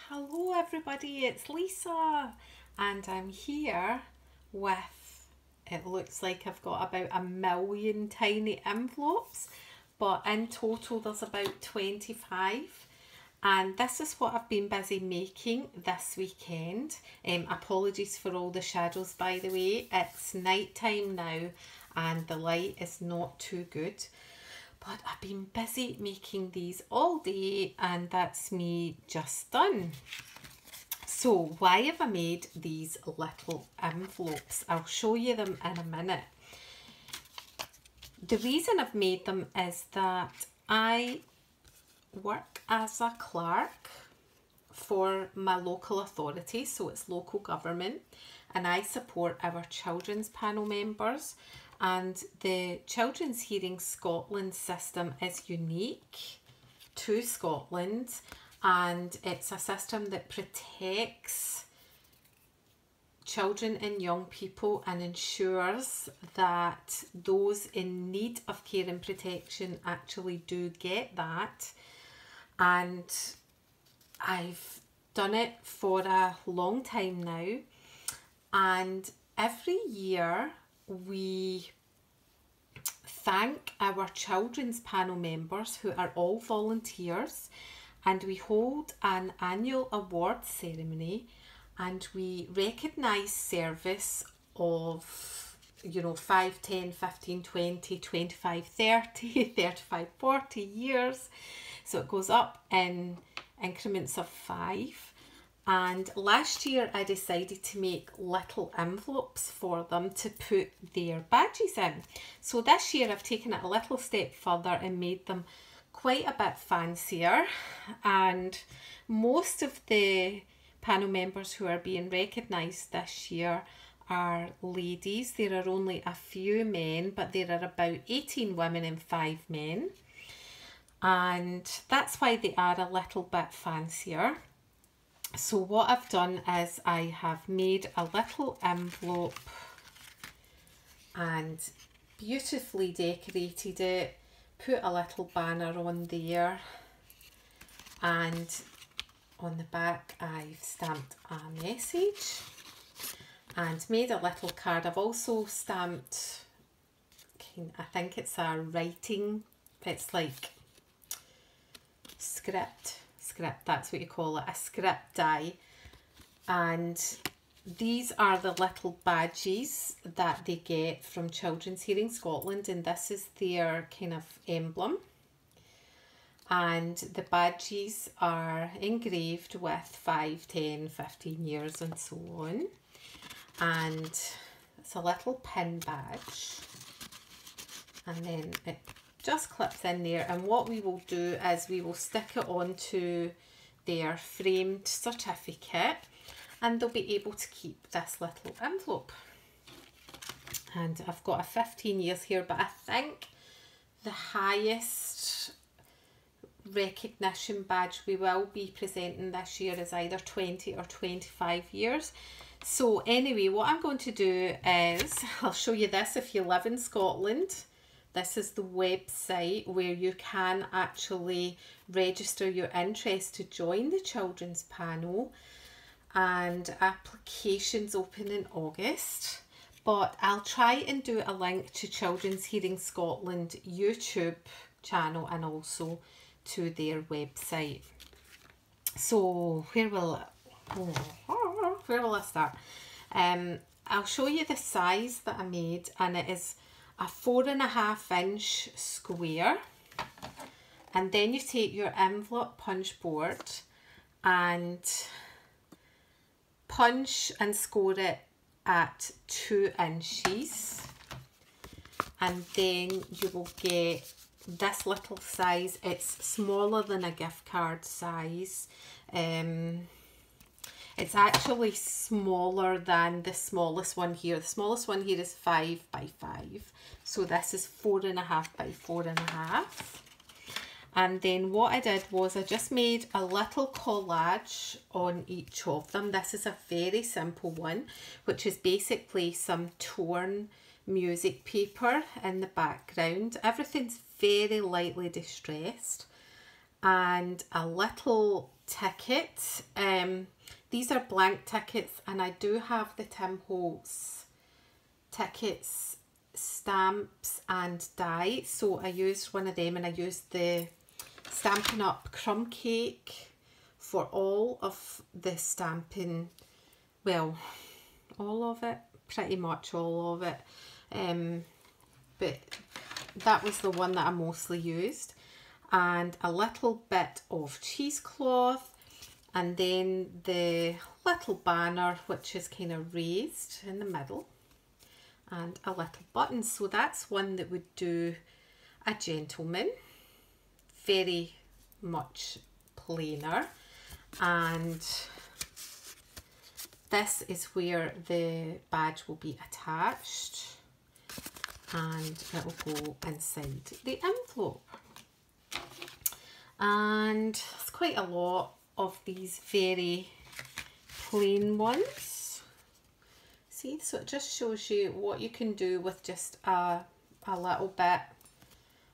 Hello everybody, it's Lisa and I'm here with, it looks like I've got about 1,000,000 tiny envelopes, but in total there's about 25, and this is what I've been busy making this weekend. Apologies for all the shadows, by the way. It's night time now and the light is not too good. But I've been busy making these all day and that's me just done. So why have I made these little envelopes? I'll show you them in a minute. The reason I've made them is that I work as a clerk for my local authority, so it's local government, and I support our children's panel members. And the Children's Hearing Scotland system is unique to Scotland, and it's a system that protects children and young people and ensures that those in need of care and protection actually do get that. And I've done it for a long time now, and every year we thank our children's panel members who are all volunteers, and we hold an annual award ceremony and we recognise service of 5, 10, 15, 20, 25, 30, 35, 40 years. So it goes up in increments of 5. And last year I decided to make little envelopes for them to put their badges in. So this year I've taken it a little step further and made them quite a bit fancier. And most of the panel members who are being recognised this year are ladies. There are only a few men, but there are about 18 women and 5 men. And that's why they are a little bit fancier. So what I've done is I have made a little envelope and beautifully decorated it, put a little banner on there, and on the back I've stamped a message and made a little card. I've also stamped, I think it's a writing, it's like script, that's what you call it, a script die. And these are the little badges that they get from Children's Hearing Scotland, and this is their kind of emblem. And the badges are engraved with 5, 10, 15 years and so on. And it's a little pin badge, and then it just clips in there, and what we will do is we will stick it onto their framed certificate and they'll be able to keep this little envelope. And I've got a 15 years here, but I think the highest recognition badge we will be presenting this year is either 20 or 25 years. So anyway, what I'm going to do is I'll show you this. If you live in Scotland, this is the website where you can actually register your interest to join the children's panel, and applications open in August. But I'll try and do a link to Children's Hearing Scotland YouTube channel and also to their website. So where will I start? I'll show you the size that I made, and it is a 4.5-inch square. And then you take your envelope punch board and punch and score it at 2 inches, and then you will get this little size. It's smaller than a gift card size. It's actually smaller than the smallest one here. The smallest one here is 5 by 5. So this is 4.5 by 4.5. And then what I did was I just made a little collage on each of them. This is a very simple one, which is basically some torn music paper in the background. Everything's very lightly distressed. and a little ticket. These are blank tickets, and I do have the Tim Holtz tickets, stamps and die, so I used one of them, and I used the Stampin' Up! Crumb Cake for all of the stamping, well, all of it, pretty much all of it, but that was the one that I mostly used, and a little bit of cheesecloth, and then the little banner which is kind of raised in the middle, and a little button. So that's one that would do a gentleman, very much plainer, and this is where the badge will be attached, and it will go inside the envelope. And it's quite a lot of these very plain ones. See, so it just shows you what you can do with just a little bit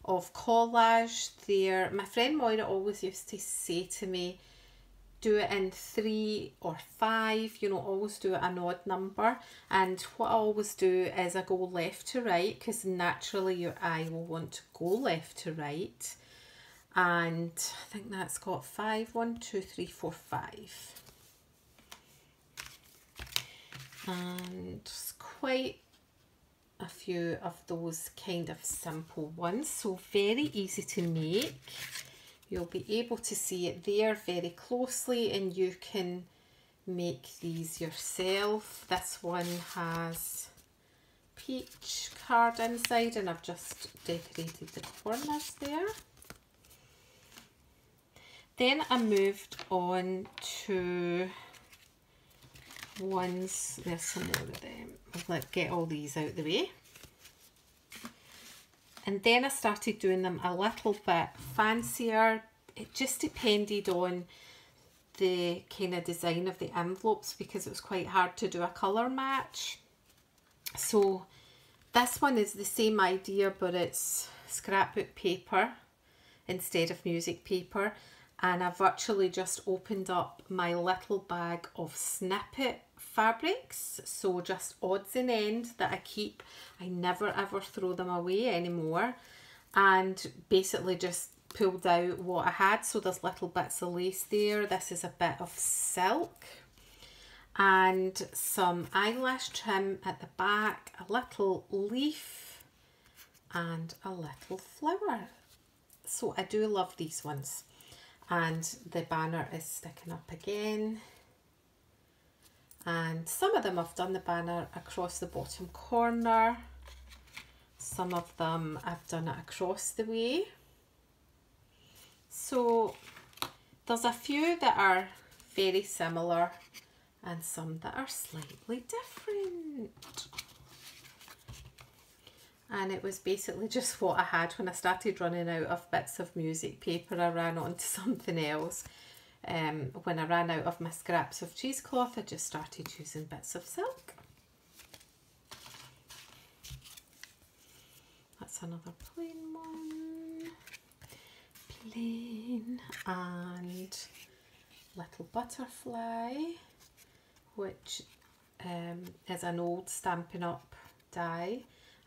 of collage there. My friend Moira always used to say to me, do it in 3 or 5, you know, always do an odd number. And what I always do is I go left to right, because naturally your eye will want to go left to right. And I think that's got 5, 1, 2, 3, 4, 5. And it's quite a few of those kind of simple ones, so very easy to make. You'll be able to see it there very closely, and you can make these yourself. This one has peach card inside, and I've just decorated the corners there. Then I moved on to ones, there's some more of them. Let's get all these out of the way. And then I started doing them a little bit fancier. It just depended on the kind of design of the envelopes, because it was quite hard to do a colour match. So this one is the same idea, but it's scrapbook paper instead of music paper. And I virtually just opened up my little bag of snippet fabrics, so just odds and ends that I keep. I never ever throw them away anymore, and basically just pulled out what I had. So there's little bits of lace there. This is a bit of silk, and some eyelash trim at the back, a little leaf, and a little flower. So I do love these ones. And the banner is sticking up again, and some of them I've done the banner across the bottom corner, some of them I've done it across the way. So there's a few that are very similar and some that are slightly different. And it was basically just what I had. When I started running out of bits of music paper, I ran on to something else. When I ran out of my scraps of cheesecloth, I just started using bits of silk. That's another plain one. Plain. And little butterfly, which is an old Stampin' Up! Die.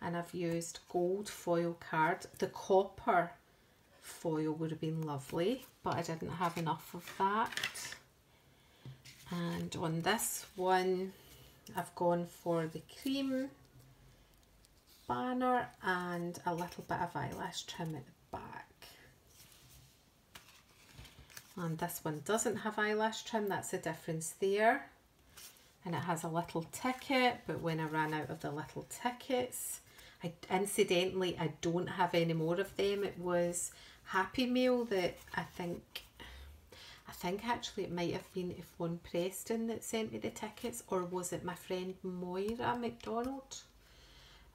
And I've used gold foil card. The copper foil would have been lovely, but I didn't have enough of that. And on this one, I've gone for the cream banner and a little bit of eyelash trim at the back. And this one doesn't have eyelash trim, that's the difference there. And it has a little ticket, but when I ran out of the little tickets, incidentally, I don't have any more of them. It was Happy Meal that I think actually it might have been Yvonne Preston that sent me the tickets, or was it my friend Moira McDonald?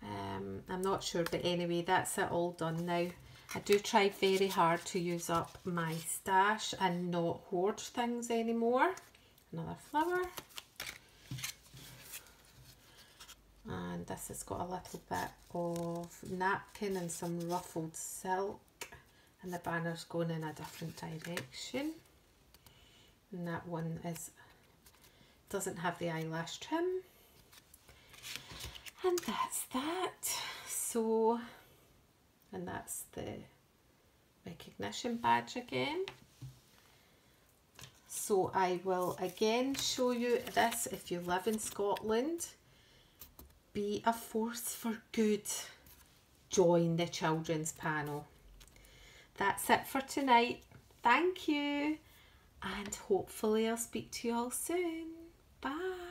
I'm not sure, but anyway, that's it all done now. I do try very hard to use up my stash and not hoard things anymore. Another flower. And this has got a little bit of napkin and some ruffled silk and the banner's going in a different direction, and that one doesn't have the eyelash trim. And that's that. So, and that's the recognition badge again. So I will again show you this. If you live in Scotland, be a force for good. Join the children's panel. That's it for tonight. Thank you, and hopefully I'll speak to you all soon. Bye.